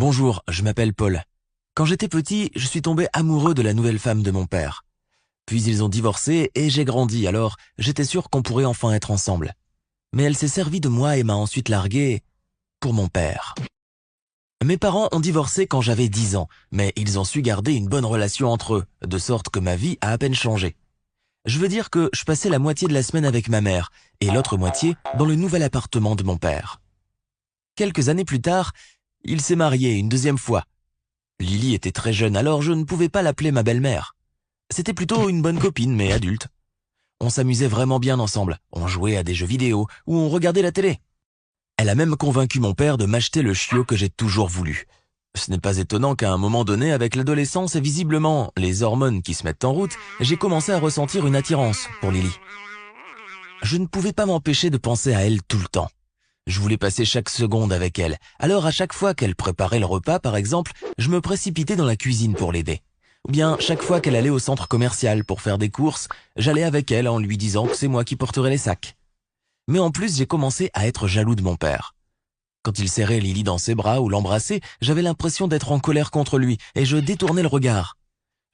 Bonjour, je m'appelle Paul. Quand j'étais petit, je suis tombé amoureux de la nouvelle femme de mon père. Puis ils ont divorcé et j'ai grandi, alors j'étais sûr qu'on pourrait enfin être ensemble. Mais elle s'est servie de moi et m'a ensuite largué pour mon père. Mes parents ont divorcé quand j'avais 10 ans, mais ils ont su garder une bonne relation entre eux, de sorte que ma vie a à peine changé. Je veux dire que je passais la moitié de la semaine avec ma mère et l'autre moitié dans le nouvel appartement de mon père. Quelques années plus tard, il s'est marié une deuxième fois. Lily était très jeune, alors je ne pouvais pas l'appeler ma belle-mère. C'était plutôt une bonne copine, mais adulte. On s'amusait vraiment bien ensemble, on jouait à des jeux vidéo ou on regardait la télé. Elle a même convaincu mon père de m'acheter le chiot que j'ai toujours voulu. Ce n'est pas étonnant qu'à un moment donné, avec l'adolescence et visiblement les hormones qui se mettent en route, j'ai commencé à ressentir une attirance pour Lily. Je ne pouvais pas m'empêcher de penser à elle tout le temps. Je voulais passer chaque seconde avec elle, alors à chaque fois qu'elle préparait le repas par exemple, je me précipitais dans la cuisine pour l'aider. Ou bien chaque fois qu'elle allait au centre commercial pour faire des courses, j'allais avec elle en lui disant que c'est moi qui porterais les sacs. Mais en plus, j'ai commencé à être jaloux de mon père. Quand il serrait Lily dans ses bras ou l'embrassait, j'avais l'impression d'être en colère contre lui et je détournais le regard.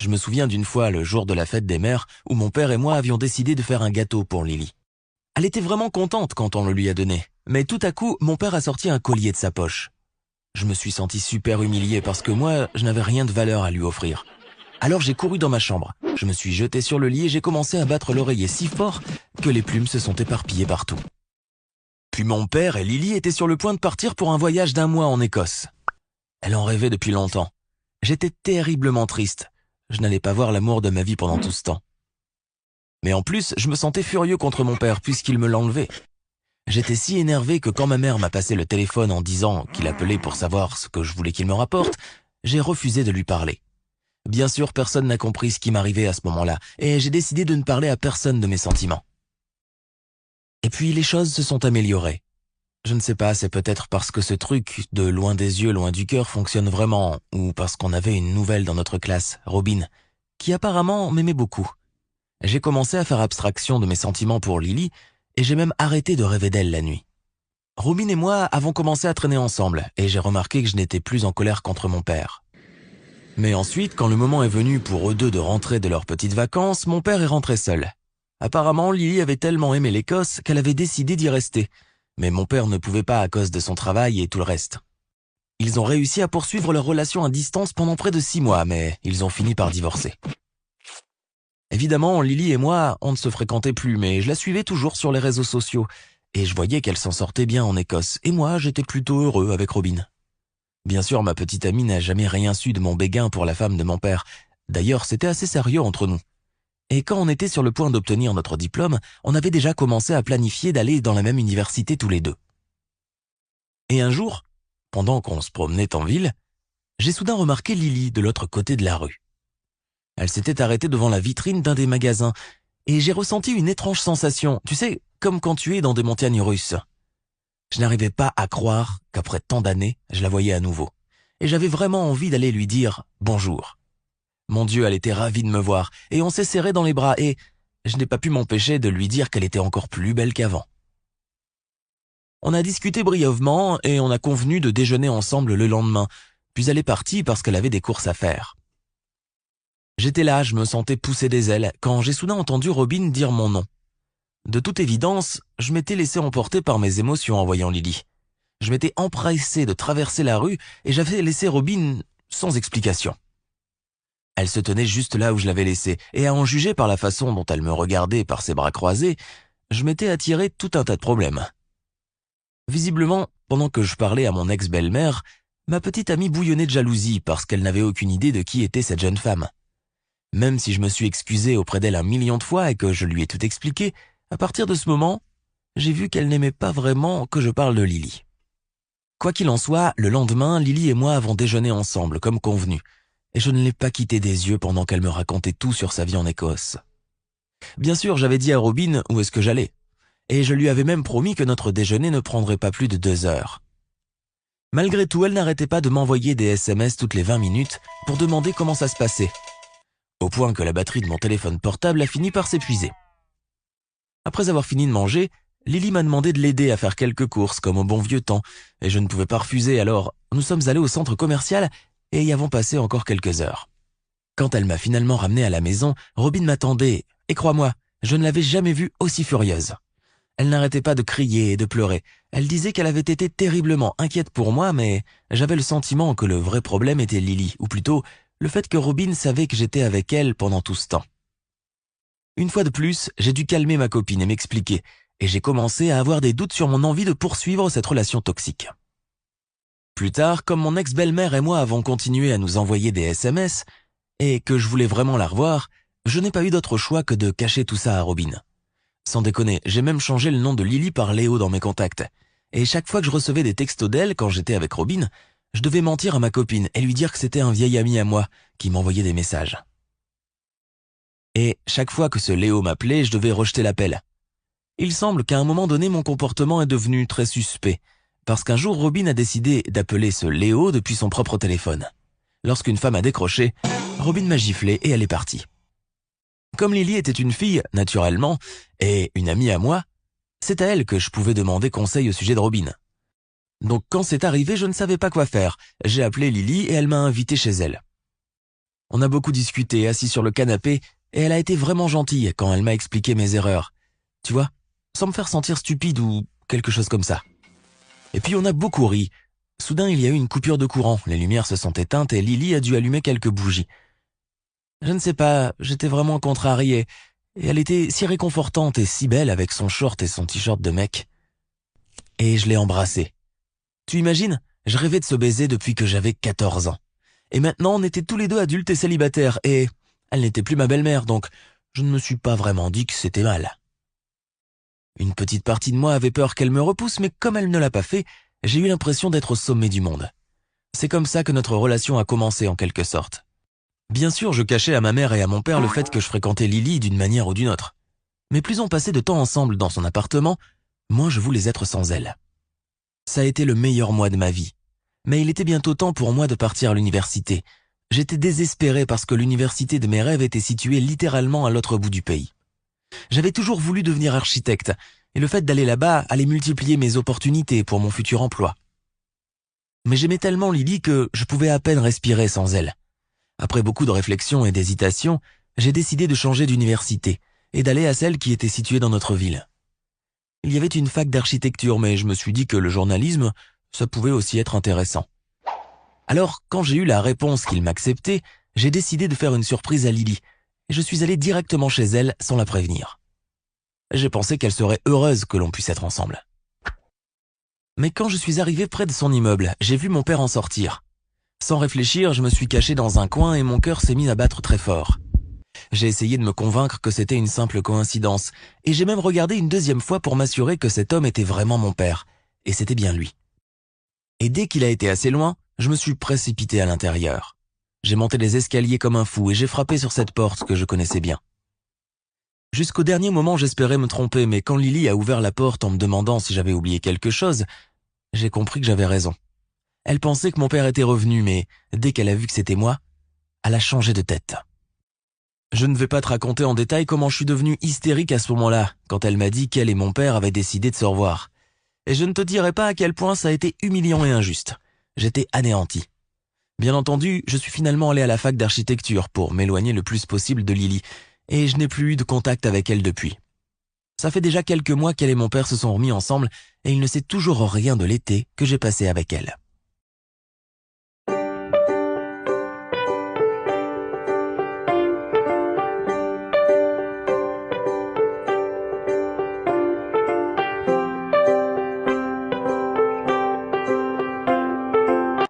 Je me souviens d'une fois, le jour de la fête des mères, où mon père et moi avions décidé de faire un gâteau pour Lily. Elle était vraiment contente quand on le lui a donné, mais tout à coup, mon père a sorti un collier de sa poche. Je me suis senti super humilié parce que moi, je n'avais rien de valeur à lui offrir. Alors j'ai couru dans ma chambre, je me suis jeté sur le lit et j'ai commencé à battre l'oreiller si fort que les plumes se sont éparpillées partout. Puis mon père et Lily étaient sur le point de partir pour un voyage d'1 mois en Écosse. Elle en rêvait depuis longtemps. J'étais terriblement triste. Je n'allais pas voir l'amour de ma vie pendant tout ce temps. Mais en plus, je me sentais furieux contre mon père puisqu'il me l'enlevait. J'étais si énervé que quand ma mère m'a passé le téléphone en disant qu'il appelait pour savoir ce que je voulais qu'il me rapporte, j'ai refusé de lui parler. Bien sûr, personne n'a compris ce qui m'arrivait à ce moment-là, et j'ai décidé de ne parler à personne de mes sentiments. Et puis les choses se sont améliorées. Je ne sais pas, c'est peut-être parce que ce truc de loin des yeux, loin du cœur fonctionne vraiment, ou parce qu'on avait une nouvelle dans notre classe, Robin, qui apparemment m'aimait beaucoup. J'ai commencé à faire abstraction de mes sentiments pour Lily, et j'ai même arrêté de rêver d'elle la nuit. Robin et moi avons commencé à traîner ensemble, et j'ai remarqué que je n'étais plus en colère contre mon père. Mais ensuite, quand le moment est venu pour eux deux de rentrer de leurs petites vacances, mon père est rentré seul. Apparemment, Lily avait tellement aimé l'Écosse qu'elle avait décidé d'y rester. Mais mon père ne pouvait pas à cause de son travail et tout le reste. Ils ont réussi à poursuivre leur relation à distance pendant près de 6 mois, mais ils ont fini par divorcer. Évidemment, Lily et moi, on ne se fréquentait plus, mais je la suivais toujours sur les réseaux sociaux, et je voyais qu'elle s'en sortait bien en Écosse, et moi, j'étais plutôt heureux avec Robin. Bien sûr, ma petite amie n'a jamais rien su de mon béguin pour la femme de mon père. D'ailleurs, c'était assez sérieux entre nous. Et quand on était sur le point d'obtenir notre diplôme, on avait déjà commencé à planifier d'aller dans la même université tous les deux. Et un jour, pendant qu'on se promenait en ville, j'ai soudain remarqué Lily de l'autre côté de la rue. Elle s'était arrêtée devant la vitrine d'un des magasins, et j'ai ressenti une étrange sensation, tu sais, comme quand tu es dans des montagnes russes. Je n'arrivais pas à croire qu'après tant d'années, je la voyais à nouveau. Et j'avais vraiment envie d'aller lui dire bonjour. Mon Dieu, elle était ravie de me voir, et on s'est serré dans les bras, et je n'ai pas pu m'empêcher de lui dire qu'elle était encore plus belle qu'avant. On a discuté brièvement, et on a convenu de déjeuner ensemble le lendemain, puis elle est partie parce qu'elle avait des courses à faire. J'étais là, je me sentais pousser des ailes, quand j'ai soudain entendu Robin dire mon nom. De toute évidence, je m'étais laissé emporter par mes émotions en voyant Lily. Je m'étais empressé de traverser la rue, et j'avais laissé Robin sans explication. Elle se tenait juste là où je l'avais laissée, et à en juger par la façon dont elle me regardait par ses bras croisés, je m'étais attiré tout un tas de problèmes. Visiblement, pendant que je parlais à mon ex-belle-mère, ma petite amie bouillonnait de jalousie parce qu'elle n'avait aucune idée de qui était cette jeune femme. Même si je me suis excusé auprès d'elle 1 million de fois et que je lui ai tout expliqué, à partir de ce moment, j'ai vu qu'elle n'aimait pas vraiment que je parle de Lily. Quoi qu'il en soit, le lendemain, Lily et moi avons déjeuné ensemble, comme convenu. Et je ne l'ai pas quitté des yeux pendant qu'elle me racontait tout sur sa vie en Écosse. Bien sûr, j'avais dit à Robin où est-ce que j'allais, et je lui avais même promis que notre déjeuner ne prendrait pas plus de 2 heures. Malgré tout, elle n'arrêtait pas de m'envoyer des SMS toutes les 20 minutes pour demander comment ça se passait, au point que la batterie de mon téléphone portable a fini par s'épuiser. Après avoir fini de manger, Lily m'a demandé de l'aider à faire quelques courses comme au bon vieux temps, et je ne pouvais pas refuser, alors nous sommes allés au centre commercial et y avons passé encore quelques heures. Quand elle m'a finalement ramené à la maison, Robin m'attendait, et crois-moi, je ne l'avais jamais vue aussi furieuse. Elle n'arrêtait pas de crier et de pleurer. Elle disait qu'elle avait été terriblement inquiète pour moi, mais j'avais le sentiment que le vrai problème était Lily, ou plutôt le fait que Robin savait que j'étais avec elle pendant tout ce temps. Une fois de plus, j'ai dû calmer ma copine et m'expliquer, et j'ai commencé à avoir des doutes sur mon envie de poursuivre cette relation toxique. Plus tard, comme mon ex-belle-mère et moi avons continué à nous envoyer des SMS, et que je voulais vraiment la revoir, je n'ai pas eu d'autre choix que de cacher tout ça à Robin. Sans déconner, j'ai même changé le nom de Lily par Léo dans mes contacts. Et chaque fois que je recevais des textos d'elle quand j'étais avec Robin, je devais mentir à ma copine et lui dire que c'était un vieil ami à moi qui m'envoyait des messages. Et chaque fois que ce Léo m'appelait, je devais rejeter l'appel. Il semble qu'à un moment donné, mon comportement est devenu très suspect, parce qu'un jour Robin a décidé d'appeler ce Léo depuis son propre téléphone. Lorsqu'une femme a décroché, Robin m'a giflé et elle est partie. Comme Lily était une fille, naturellement, et une amie à moi, c'est à elle que je pouvais demander conseil au sujet de Robin. Donc quand c'est arrivé, je ne savais pas quoi faire. J'ai appelé Lily et elle m'a invité chez elle. On a beaucoup discuté, assis sur le canapé, et elle a été vraiment gentille quand elle m'a expliqué mes erreurs. Tu vois, sans me faire sentir stupide ou quelque chose comme ça. Et puis on a beaucoup ri. Soudain, il y a eu une coupure de courant, les lumières se sont éteintes et Lily a dû allumer quelques bougies. Je ne sais pas, j'étais vraiment contrarié, et elle était si réconfortante et si belle avec son short et son t-shirt de mec. Et je l'ai embrassée. Tu imagines, je rêvais de ce baiser depuis que j'avais 14 ans. Et maintenant, on était tous les deux adultes et célibataires, et elle n'était plus ma belle-mère, donc je ne me suis pas vraiment dit que c'était mal. Une petite partie de moi avait peur qu'elle me repousse, mais comme elle ne l'a pas fait, j'ai eu l'impression d'être au sommet du monde. C'est comme ça que notre relation a commencé en quelque sorte. Bien sûr, je cachais à ma mère et à mon père le fait que je fréquentais Lily d'une manière ou d'une autre. Mais plus on passait de temps ensemble dans son appartement, moins je voulais être sans elle. Ça a été le meilleur mois de ma vie. Mais il était bientôt temps pour moi de partir à l'université. J'étais désespéré parce que l'université de mes rêves était située littéralement à l'autre bout du pays. J'avais toujours voulu devenir architecte, et le fait d'aller là-bas allait multiplier mes opportunités pour mon futur emploi. Mais j'aimais tellement Lily que je pouvais à peine respirer sans elle. Après beaucoup de réflexions et d'hésitations, j'ai décidé de changer d'université et d'aller à celle qui était située dans notre ville. Il y avait une fac d'architecture, mais je me suis dit que le journalisme, ça pouvait aussi être intéressant. Alors, quand j'ai eu la réponse qu'il m'acceptait, j'ai décidé de faire une surprise à Lily, et je suis allé directement chez elle sans la prévenir. J'ai pensé qu'elle serait heureuse que l'on puisse être ensemble. Mais quand je suis arrivé près de son immeuble, j'ai vu mon père en sortir. Sans réfléchir, je me suis caché dans un coin et mon cœur s'est mis à battre très fort. J'ai essayé de me convaincre que c'était une simple coïncidence, et j'ai même regardé une deuxième fois pour m'assurer que cet homme était vraiment mon père, et c'était bien lui. Et dès qu'il a été assez loin, je me suis précipité à l'intérieur. J'ai monté les escaliers comme un fou et j'ai frappé sur cette porte que je connaissais bien. Jusqu'au dernier moment, j'espérais me tromper, mais quand Lily a ouvert la porte en me demandant si j'avais oublié quelque chose, j'ai compris que j'avais raison. Elle pensait que mon père était revenu, mais dès qu'elle a vu que c'était moi, elle a changé de tête. Je ne vais pas te raconter en détail comment je suis devenu hystérique à ce moment-là, quand elle m'a dit qu'elle et mon père avaient décidé de se revoir. Et je ne te dirai pas à quel point ça a été humiliant et injuste. J'étais anéanti. Bien entendu, je suis finalement allé à la fac d'architecture pour m'éloigner le plus possible de Lily, et je n'ai plus eu de contact avec elle depuis. Ça fait déjà quelques mois qu'elle et mon père se sont remis ensemble, et il ne sait toujours rien de l'été que j'ai passé avec elle.